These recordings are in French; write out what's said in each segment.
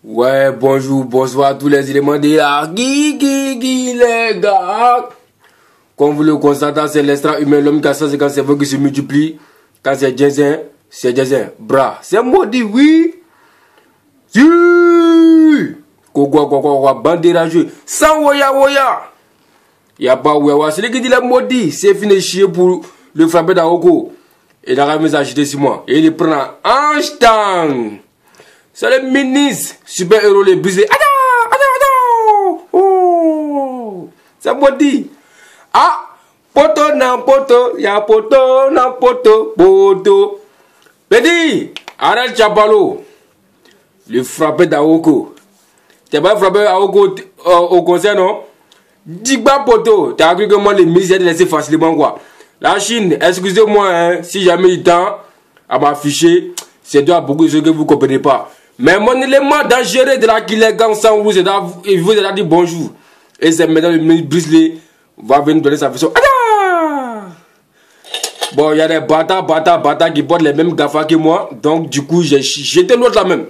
Ouais, bonjour, bonsoir à tous les éléments de la Guigui, les gars. Comme vous le constatez, c'est l'extra-humain, l'homme qui a 150 cerveaux qui se multiplie. Quand c'est Jensen, c'est Jensen. Bras, c'est maudit, oui. Si. Quoi, bandera jeu. Sans woya. Il n'y a pas woya. C'est lui qui dit la maudit. C'est fini chier pour le frapper d'Aoko. Et la remise à jeter sur moi. Et il prend un Einstein. C'est le ministre super-héros les brisés. Attends. Oh. C'est maudit. Ah. Poto nan poto. Ya poto nan poto. Poto. Petit. Arrête Chapalo. Le frapper d'Aoko. Tu n'as pas frappé Aoko au concert, non? Digba poto. Tu as cru que moi les ministres de laisser facilement quoi. La Chine, excusez-moi, hein, si jamais il tend à m'afficher, c'est dû à beaucoup de choses que vous ne comprenez pas. Mais mon élément dangereux de la Kilegan sans vous, il vous a dit bonjour. Et c'est maintenant le ministre Brisley va venir donner sa version. Bon, il y a des bâtards qui portent les mêmes GAFA que moi. Donc, du coup, j'ai jeté l'autre là même.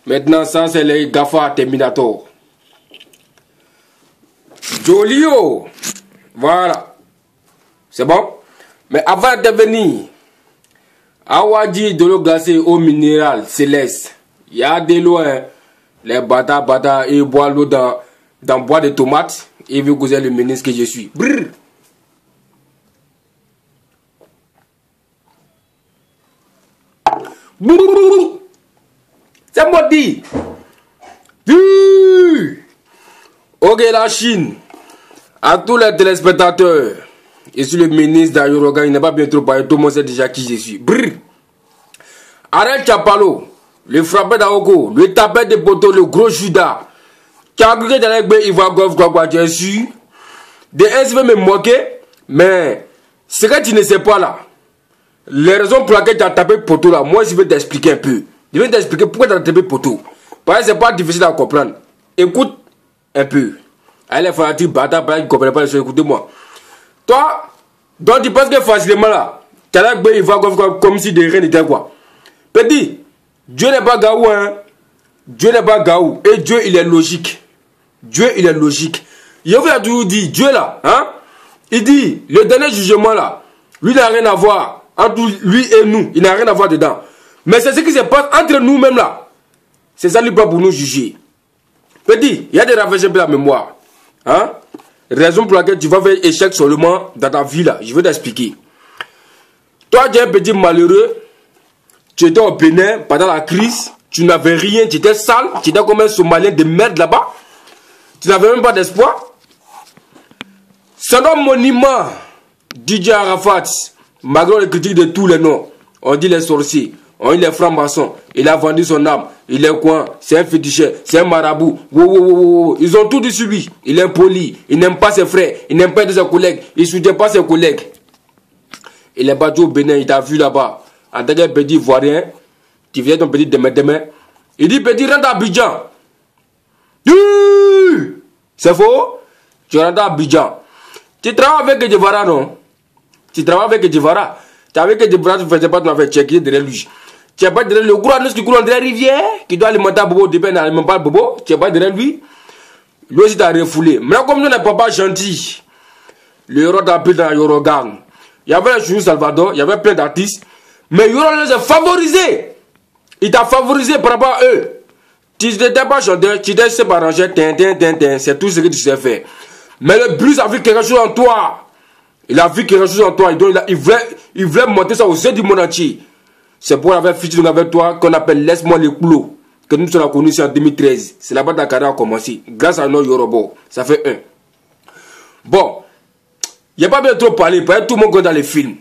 Maintenant, ça, c'est les GAFA Terminator. Jolio. Voilà. C'est bon? Mais avant de venir, Awadi de l'eau glacée au minéral céleste. Il y a de l'eau, hein. Les bâtards, ils boivent l'eau dans bois de tomates. Et vous causez le ministre que je suis. Brrr. Brrr. C'est maudit. Ok, la Chine. À tous les téléspectateurs. Et sur le ministre d'Ayorogan, il n'a pas bien trop parlé. Tout le monde sait déjà qui je suis. Brrr. Arrête Chapalo. Le frappeur d'Aoko. Le tapeur de poteau. Le gros Judas. Qui a cru que il va quoi. Tu es sûr? De un, tu veux me moquer. Mais ce que tu ne sais pas là. Les raisons pour lesquelles tu as tapé poteau là. Moi, je vais t'expliquer un peu. Je vais t'expliquer pourquoi tu as tapé poteau. Parce que c'est pas difficile à comprendre. Écoute un peu. Allez, les fanatiques bâtards, ils ne comprennent pas les choses. Écoutez-moi. Toi, donc tu penses que facilement là, il va comme si de rien n'était quoi. Petit, Dieu n'est pas gaou, hein. Dieu n'est pas gaou. Et Dieu, il est logique. Dieu, il est logique. Je vous ai toujours dit, Dieu là, hein, il dit, le dernier jugement là, lui n'a rien à voir entre lui et nous. Il n'a rien à voir dedans. Mais c'est ce qui se passe entre nous-mêmes là. C'est ça lui pas pour nous juger. Petit, il y a des ravages de la mémoire. Hein? Raison pour laquelle tu vas faire échec seulement dans ta vie là. Je vais t'expliquer. Toi, tu es un petit malheureux. Tu étais au Bénin pendant la crise. Tu n'avais rien. Tu étais sale. Tu étais comme un Somalien de merde là-bas. Tu n'avais même pas d'espoir. C'est un monument. DJ Arafat. Malgré les critiques de tous les noms. On dit les sorciers. On dit les francs-maçons. Il a vendu son âme. Il est quoi? C'est un féticheur. C'est un marabout. Wow. Ils ont tout dit sur lui. Il est impoli. Il n'aime pas ses frères. Il n'aime pas ses collègues. Il ne soutient pas ses collègues. Il est battu au Bénin. Il t'a vu là-bas. En tant que petit ivoirien. Tu viens ton petit demain. Il dit petit rentre à Abidjan. C'est faux? Tu rentres à Abidjan. Tu travailles avec Guevara, non? Tu travailles avec Guevara. Tu avec Guevara, tu ne faisais pas ton affaire. Tu es derrière lui. Tu n'es pas derrière le gros anus qui coule dans la rivière, qui doit alimenter Bobo, dépend n'alimente pas Bobo. Tu n'es pas derrière lui. Lui aussi t'a refoulé. Maintenant, comme nous n'est pas gentil, le héros t'a pris dans Yorogan. Il y avait le Chou Salvador, il y avait plein d'artistes. Mais Yorogan les a favorisés. Il t'a favorisé par rapport à eux. Tu n'étais pas chanteur, tu étais juste arrangé, c'est tout ce que tu sais faire. Mais le blues a vu quelque chose en toi. Il a vu quelque chose en toi. Il voulait monter ça aux yeux du monde entier. C'est pour avoir featuring avec toi qu'on appelle Laisse-moi les clous. Que nous sommes connus en 2013. C'est là-bas que ta carrière a commencé. Grâce à nos Yorobo. Ça fait un. Bon. Il n'y a pas bien trop parlé. Parce que tout le monde connaît dans les films.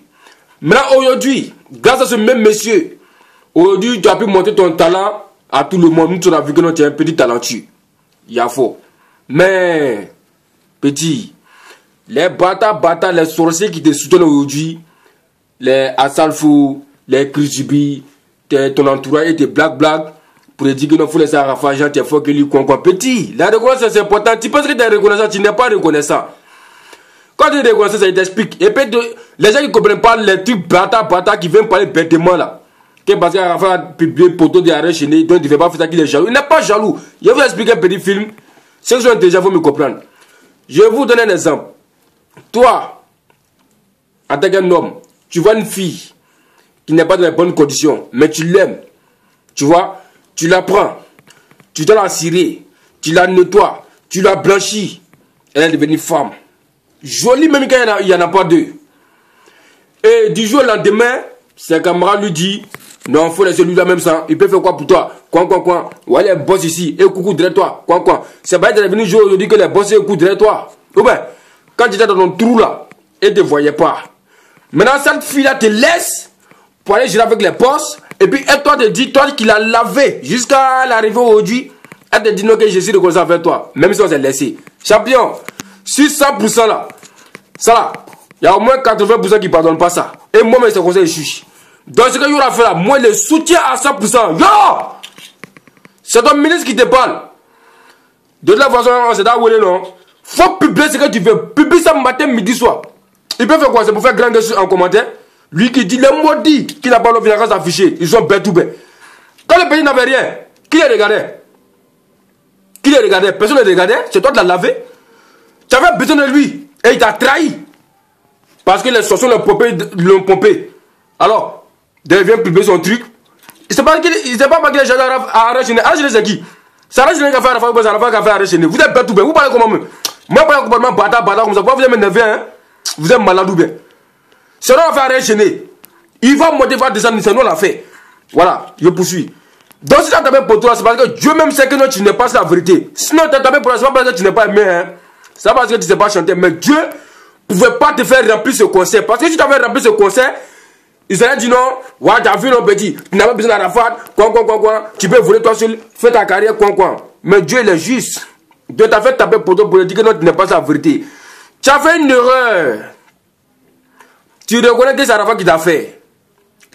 Maintenant, aujourd'hui, grâce à ce même monsieur, aujourd'hui, tu as pu montrer ton talent à tout le monde. Nous, on a vu que tu es un petit talentueux. Il y a faux. Mais, petit, les bâtards, les sorciers qui te soutiennent aujourd'hui, les Assalfou, les Krisubi, ton entourage et tes blagues, pour te dire que non, faut laisser Arafat, tu es fort que lui, quoi. Petit, la reconnaissance c'est important. Tu penses que tu es reconnaissant, tu n'es pas reconnaissant. Quand tu es reconnaissant, ça t'explique. Et puis, les gens qui ne comprennent pas les trucs bâtards qui viennent parler bêtement là. Que parce qu'Arafat a publié une photo d'Arrêt Chéné, donc il ne fait pas faire ça qu'il est jaloux. Il n'est pas jaloux. Je vais vous expliquer un petit film. Ceux qui sont déjà, vous me comprendre. Je vais vous donner un exemple. Toi, en tant qu'un homme, tu vois une fille qui n'est pas dans les bonnes conditions, mais tu l'aimes. Tu vois, tu la prends, tu dois la cirer, tu la nettoies, tu la blanchis. Elle est devenue femme. Jolie même quand il n'y en a pas deux. Et du jour au lendemain, ses camarades lui disent, non, il faut laisser lui là même ça. Il peut faire quoi pour toi? Quoi. Ouais, les boss ici, et coucou derrière toi. Quoi. C'est pas devenu jour aujourd'hui que les boss et coucou derrière toi. Ou bien, quand tu étais dans ton trou là, et ne te voyait pas. Maintenant, cette fille-là te laisse pour aller gérer avec les boss. Et puis, elle toi te dit, toi qui l'as lavé jusqu'à l'arrivée aujourd'hui, elle te dit non que je suis de cause avec toi. Même si on s'est laissé. Champion, sur 100% là, ça là, il y a au moins 80% qui ne pardonnent pas ça. Et moi-même, c'est conseil, je suis. Donc, ce que Youra fait là, moi, je le soutiens à 100%. Yo! C'est ton ministre qui te parle. De toute façon, c'est là où il est, non? Faut publier ce que tu veux. Publie ça matin, midi, soir. Il peut faire quoi? C'est pour faire grand en commentaire. Lui qui dit les maudits qui n'a pas le financement affiché. Ils sont bêtes ou bêtes. Quand le pays n'avait rien, qui les regardait? Qui les regardait? Personne ne les regardait. C'est toi qui l'as lavé. Tu avais besoin de lui. Et il t'a trahi. Parce que les sorciers l'ont pompé. Alors, il vient publier son truc. Il ne sait pas qu'il est jamais à Arrêt Chéné. Arrêt Chéné, c'est qui? C'est Arrêt Chéné qui a fait Arafat ou c'est Arafat qui a fait Arrêt Chéné. Vous êtes bête ou bien? Vous parlez comment même? Moi, je parle complètement bâtard comme ça. Vous êtes m'énervé, hein? Vous êtes malade ou bien? C'est nous qui a fait Arrêt Chéné. Il va monter, va descendre, c'est nous qui l'a fait. Voilà, je poursuis. Donc, si tu as tapé pour toi, c'est parce que Dieu même sait que non, tu n'es pas la vérité. Sinon, tu as tapé pour toi, c'est pas parce que tu n'es pas aimé, hein? C'est pas parce que tu ne sais pas chanter. Mais Dieu ne pouvait pas te faire remplir ce concert. Parce que si tu avais rempli ce concert, il s'allait dire non, ouais, tu as vu non petit, tu n'as pas besoin d'Arafat, quoi, tu peux voler toi seul, fais ta carrière, quoi. Mais Dieu, il est juste. Dieu t'a fait taper pour toi pour dire que non, tu n'es pas la vérité. Tu as fait une erreur. Tu reconnais que c'est Arafat qui t'a fait.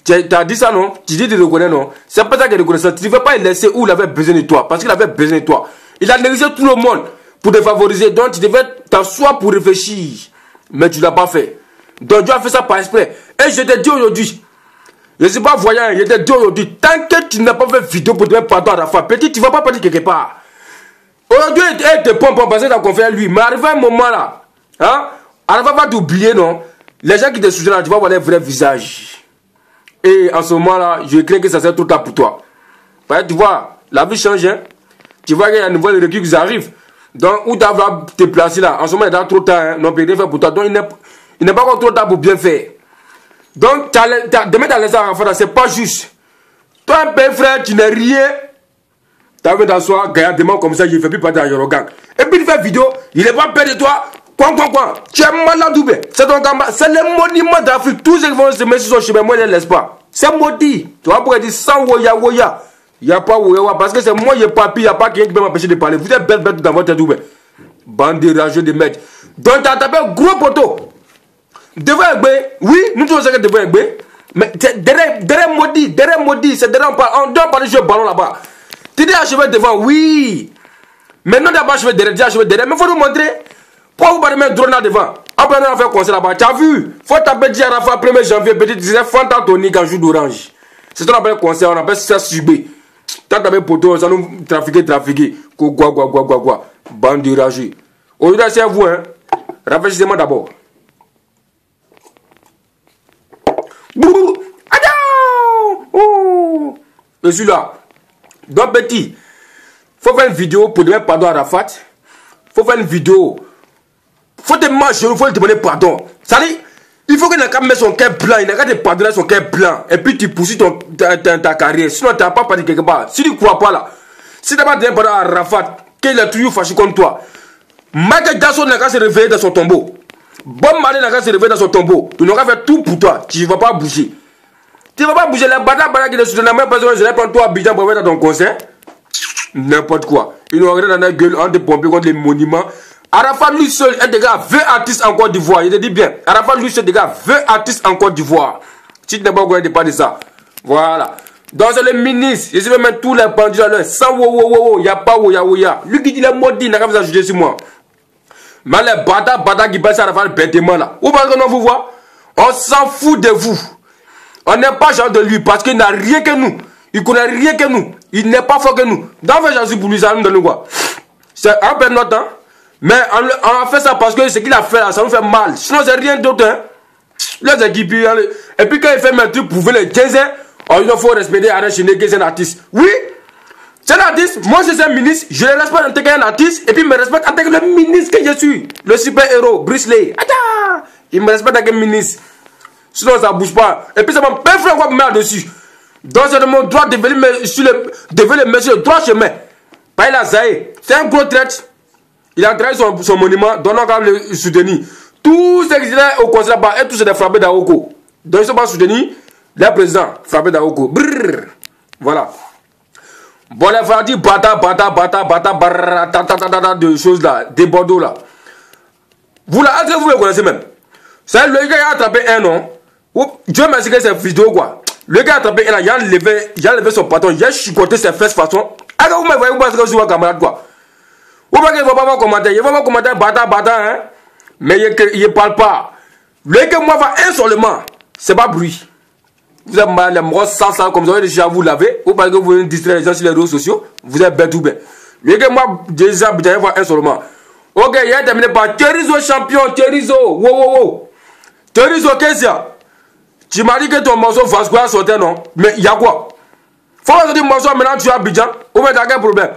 Tu as dit ça, non? Tu dis que tu reconnais, non? C'est pas ça qu'il reconnaît ça. Tu ne veux pas le laisser où il avait besoin de toi. Parce qu'il avait besoin de toi. Il a négligé tout le monde pour te favoriser. Donc, tu devais t'asseoir pour réfléchir. Mais tu ne l'as pas fait. Donc, Dieu a fait ça par esprit. Et je te dis aujourd'hui, je ne suis pas voyant, je te dis aujourd'hui, tant que tu n'as pas fait vidéo pour te mettre pardon à Arafat, petit, tu ne vas pas partir quelque part. Aujourd'hui, il te pompe parce que tu as confiance à lui. Mais arrivé un moment là, hein, Arafat va t'oublier, non? Les gens qui te soutiennent là, tu vas voir leur vrai visage. Et en ce moment-là, je crains que ça soit trop tard pour toi. Parce que tu vois, la vie change. Hein? Tu vois qu'il y a un nouveau recul qui arrive. Donc, où tu vas te placer là, en ce moment, il est trop tard. Hein? Non, rien faire pour toi. Donc, il n'est pas encore trop tard pour bien faire. Donc, de mettre à l'aise à Arafat, c'est pas juste. Toi, un père frère, tu n'es rien. Tu as envie d'asseoir, gaillardement comme ça, il ne fait plus partie de Yorogang. Et puis, il fait vidéo, il n'est pas peur de toi. Quoi. Tu es malade ou bien? C'est ton camarade. C'est le monument d'Afrique. Tous ceux qui vont se mettre sur son chemin, moi, je ne laisse pas. C'est maudit. Tu vois pourquoi il dit sans woya. Il n'y a pas woya. Parce que c'est moi, il n'y a pas pire. Il n'y a pas quelqu'un qui peut m'empêcher de parler. Vous êtes bête dans votre tête ou bien? Bande de rageux de mecs. Donc, tu as tapé un gros poteau. Devant Egbe. Oui, nous tous savons que devant Egbe. Mais derrière maudit. C'est derrière on doit parler sur le ballon là-bas. Tu dis achevé devant. Oui. Maintenant, tu n'as pas achevé derrière. Mais il faut nous montrer. Pourquoi vous parlez même drone là devant? Après, on a fait un concert là-bas. Tu as vu? Faut taper dire Arafat 1er janvier. Petit, tu disais Fanta Tonic en jour d'orange. C'est ce qu'on appelle concert. On appelle ça subé. Tu as tapé poteau, ça nous trafiquer. Quoi. Bande de rageux. Aujourd'hui, c'est vous, hein. Réfléchissez-moi d'abord. Je suis là. Donc, petit, faut faire une vidéo pour demander pardon à Arafat. Faut faire une vidéo. Faut te manger, il faut te demander pardon. Ça dit, il faut qu'il n'a qu'à mettre son cœur blanc, il n'a qu'à te pardonner son cœur blanc. Et puis tu poursuis ta carrière. Sinon, tu n'as pas parti quelque part. Si tu ne crois pas là, si tu n'as pas donné pardon à Arafat, qu'il est toujours fâché contre toi, Michael Jackson n'a qu'à se réveiller dans son tombeau. Bob Marley n'a qu'à se réveiller dans son tombeau. Tu n'auras fait tout pour toi. Tu ne vas pas bouger. Tu ne vas pas bouger. Les badass qui ne soutiennent même pas, je vais prendre toi à Abidjan pour mettre dans ton concert. N'importe quoi. Ils nous regardent dans la gueule en te pomper contre les monuments. Arafat lui seul est déjà 20 artistes en Côte d'Ivoire. Il te dit bien. Arafat lui seul est déjà 20 artistes en Côte d'Ivoire. Si tu n'es pas au courant, pas de ça. Voilà. Donc c'est le ministre. Je vais mettre tous les bandits à l'heure. Sans il n'y a pas woya. Lui qui dit les maudits, il n'a qu'à vous ajouter sur moi. Mais les bâtards qui passent à Arafat bêtement là. Ou parce que non vous voit, on s'en fout de vous. On n'est pas genre de lui parce qu'il n'a rien que nous. Il connaît rien que nous. Il n'est pas fort que nous. Dans le Jésus pour lui, ça nous donne quoi? C'est un peu notre temps. Mais on a fait ça parce que ce qu'il a fait là, ça nous fait mal. Sinon, c'est rien d'autre. Hein. Les équipes, et puis quand il fait mes trucs pour voir les 15 ans, il faut respecter Alain Chéné, qui est un artiste. Oui, c'est un artiste. Moi, je suis un ministre. Je le respecte en tant qu'un artiste. Et puis, il me respecte en tant que le ministre que je suis. Le super-héros, Bruce Lee. Il me respecte en tant que ministre. Sinon, ça ne bouge pas. Et puis, ça m'a pas fait quoi me mettre dessus. Donc, c'est de mon droit de venir me sur le droit chemin. Pas il a zaï. C'est un gros traite. Il a trahi son monument. Donc, on va le soutenir. Tous ceux qui étaient au conseil là-bas, et tous des frappés d'Aoko. Donc, ils ne sont pas soutenus. Les présidents frappés d'Aoko. Voilà. Bon, les frères disent bata, de choses là, des Bordeaux là. Vous là, est-ce que vous le connaissez même? C'est le gars qui a attrapé un nom. Dieu merci que c'est vidéo quoi. Le gars a attrapé un, il a levé son patron, il a chicoté ses fesses façon. Alors vous me voyez, vous pensez que je suis un camarade quoi. Vous voyez qu'il ne va pas commenter, il va pas commenter bata, hein. Mais il ne parle pas. Le gars, moi, va un seulement. C'est pas bruit. Vous êtes mal, les morts sans comme vous avez déjà vous laver. Ou parce que vous voulez distraire les gens sur les réseaux sociaux. Vous êtes bête ou bien. Le gars, moi, déjà, je vais voir un seulement. Ok, il a terminé par Thérizo champion, Thérizo. Wow. Thérizo, qu'est-ce qu'il y a? Tu m'as dit que ton morceau Vasco a sauté, non? Mais il y a quoi? Faut que tu morceau maintenant, tu as Abidjan. Ou bien tu as quel problème?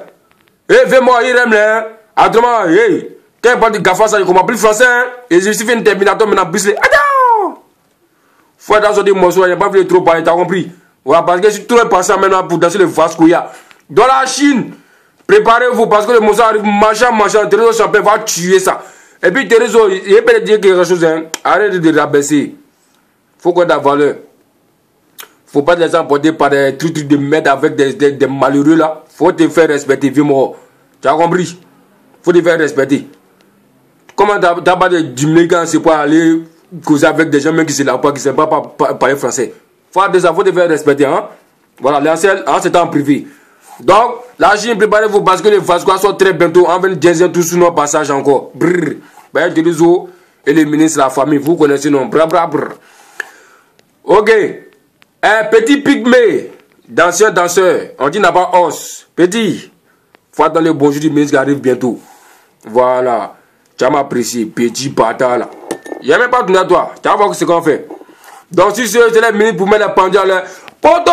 Eh, fais-moi, il aime les. Autrement, hey. Quand il parle de GAFA, ça, il comprend plus français. Hein? Et je suis fait une terminator maintenant, plus les. Attends! Faut être dans ce morceau, il n'y a pas voulu trop parler, t'as compris? Voilà, parce que je suis trop impatient maintenant pour danser le Vascoya. Dans la Chine, préparez-vous parce que le morceau arrive, machin, Thérizo champion va tuer ça. Et puis Thérizo, il peut dire quelque chose, hein. Arrête de rabaisser. Faut qu'on ait de la valeur. Faut pas te laisser emporter par des trucs de merde avec des malheureux là. Faut te faire respecter, vieux mort. Tu as compris? Faut te faire respecter. Comment t'as pas de diminuer quand c'est pour aller causer avec des gens même qui ne savent pas parler français? Faut te faire respecter, hein? Voilà, l'ancien, c'était en privé. Donc, la Chine, préparez-vous parce que les Vascois sont très bientôt. On va dire tout sur nos passages encore. Brrr. Ben, Thérizo et les ministres de la famille, vous connaissez non? Brrr. Ok. Un petit pygmée, danseur. On dit n'a pas os. Petit. Faut attendre le bonjour du ministre qui arrive bientôt. Voilà. Tu as apprécié. Petit bâtard là. Il n'y a même pas de à toi. Tu vas voir ce qu'on fait. Donc si c'est les minutes pour mettre la pendule là. Poto.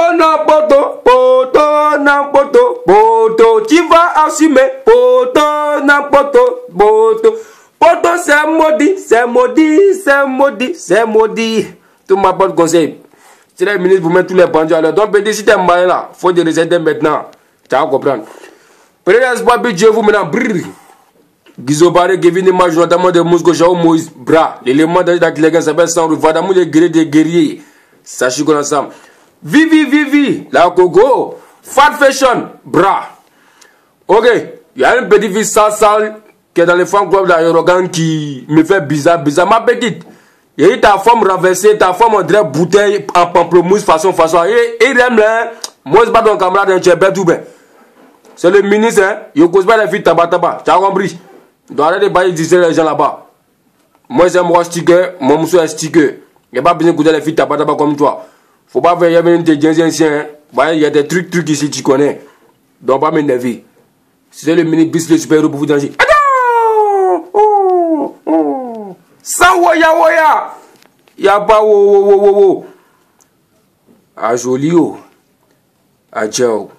Tu vas assumer. Poto c'est maudit. Tout m'a pas de conseil. C'est les minutes pour mettre tous les pendules à l'heure. Donc, petit, si t'es malin là, faut te recéder maintenant. Tu vas comprendre. Prenez l'espoir, puis Dieu vous maintenant. Brrr. Gizobare, Kevin, Image, notamment de Moscou, Jao, Moïse, Bra. L'élément d'Akilegan s'appelle Sans Vadamou, les guerriers. Sachez qu'on ensemble. Vivi, la Coco. Fat Fashion, Bra. Ok. Il y a une petite fille sale qui est dans les fan club d'Aérogan qui me fait bizarre. Ma petite. Et ta forme renversée, ta forme on dirait bouteille en pamplemousse façon. Et il aime là. Moi, c'est pas ton camarade, tu es bête ou bien. C'est le ministre, hein. Il ne cause pas les filles tabac. Tu as compris? Il doit arrêter de bailler les gens là-bas. Moi, c'est moi sticker, mon monsieur est sticker. Il n'y a pas besoin de goûter les filles tabac comme toi. Faut pas faire, il y avait une des anciens. Il y a des trucs ici, tu connais. Donc, pas m'énerver. C'est le ministre bis le super-héros pour vous danger. Sans woya. Y'a pas wo. A joli oh. A ciao.